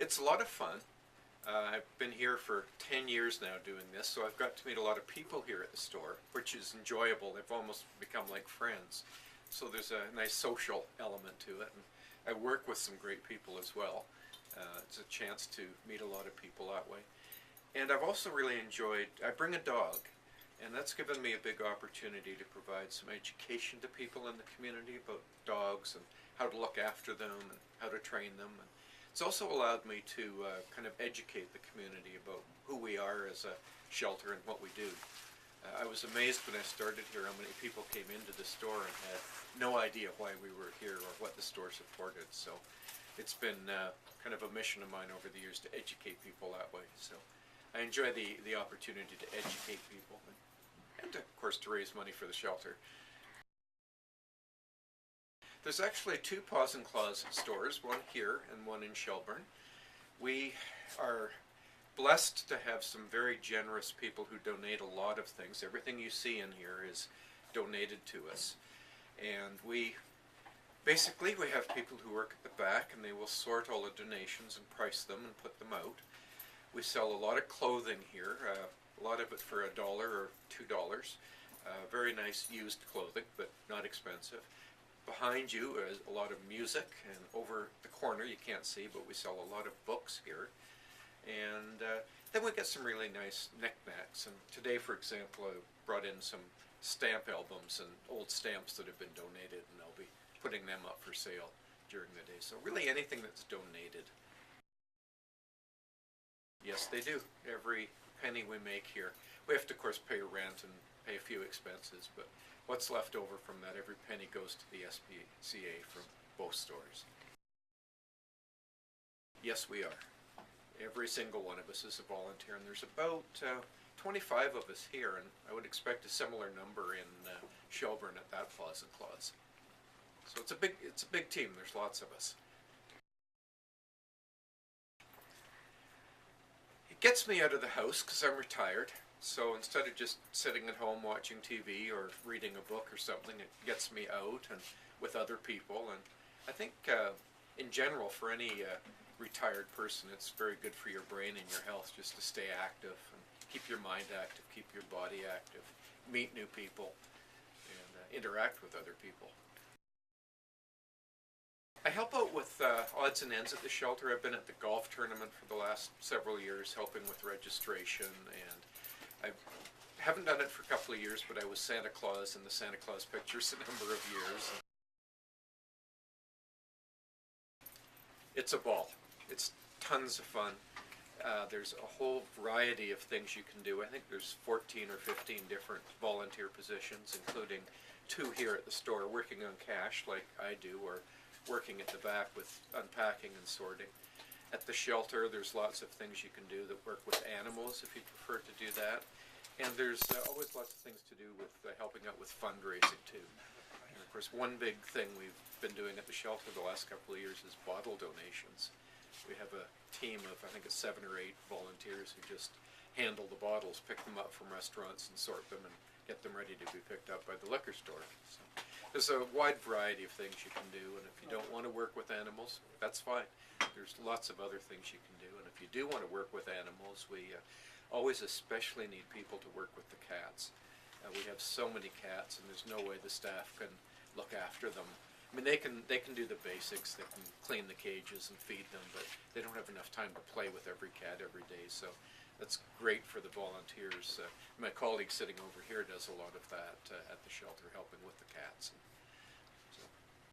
It's a lot of fun. I've been here for 10 years now doing this, so I've got to meet a lot of people here at the store, which is enjoyable. They've almost become like friends. So there's a nice social element to it. And I work with some great people as well. It's a chance to meet a lot of people that way. And I've also really enjoyed, I bring a dog, and that's given me a big opportunity to provide some education to people in the community about dogs and how to look after them and how to train them. And it's also allowed me to kind of educate the community about who we are as a shelter and what we do. I was amazed when I started here how many people came into the store and had no idea why we were here or what the store supported. So it's been kind of a mission of mine over the years to educate people that way. So I enjoy the opportunity to educate people and of course to raise money for the shelter. There's actually two Paws and Claws stores, one here and one in Shelburne. We are blessed to have some very generous people who donate a lot of things. Everything you see in here is donated to us. And we have people who work at the back, and they will sort all the donations and price them and put them out. We sell a lot of clothing here, a lot of it for $1 or $2. Very nice used clothing, but not expensive. Behind you is a lot of music, and over the corner you can't see, but we sell a lot of books here. And then we get some really nice knickknacks. And today, for example, I brought in some stamp albums and old stamps that have been donated, and I'll be putting them up for sale during the day. So really anything that's donated. Yes, they do. Every penny we make here. We have to, of course, pay rent and pay a few expenses, but what's left over from that, every penny goes to the SPCA from both stores. Yes, we are. Every single one of us is a volunteer, and there's about 25 of us here, and I would expect a similar number in Shelburne at that Paws and Claws. So it's a big team. There's lots of us. It gets me out of the house because I'm retired. So instead of just sitting at home watching TV or reading a book or something, it gets me out and with other people. And I think in general, for any retired person, it's very good for your brain and your health just to stay active and keep your mind active, keep your body active, meet new people, and interact with other people. I help out with odds and ends at the shelter. I've been at the golf tournament for the last several years, helping with registration, and I haven't done it for a couple of years, but I was Santa Claus in the Santa Claus pictures a number of years. It's a ball. It's tons of fun. There's a whole variety of things you can do. I think there's 14 or 15 different volunteer positions, including 2 here at the store, working on cash like I do, or working at the back with unpacking and sorting. At the shelter, there's lots of things you can do that work with animals if you prefer to do that. And there's always lots of things to do with helping out with fundraising too. And of course, one big thing we've been doing at the shelter the last couple of years is bottle donations. We have a team of, I think it's 7 or 8 volunteers who just handle the bottles, pick them up from restaurants and sort them and get them ready to be picked up by the liquor store. So there's a wide variety of things you can do, and if you don't want to work with animals, that's fine. There's lots of other things you can do, and if you do want to work with animals, we always especially need people to work with the cats. We have so many cats, and there's no way the staff can look after them. I mean, they can do the basics. They can clean the cages and feed them, but they don't have enough time to play with every cat every day. So that's great for the volunteers. My colleague sitting over here does a lot of that at the shelter, helping with the cats.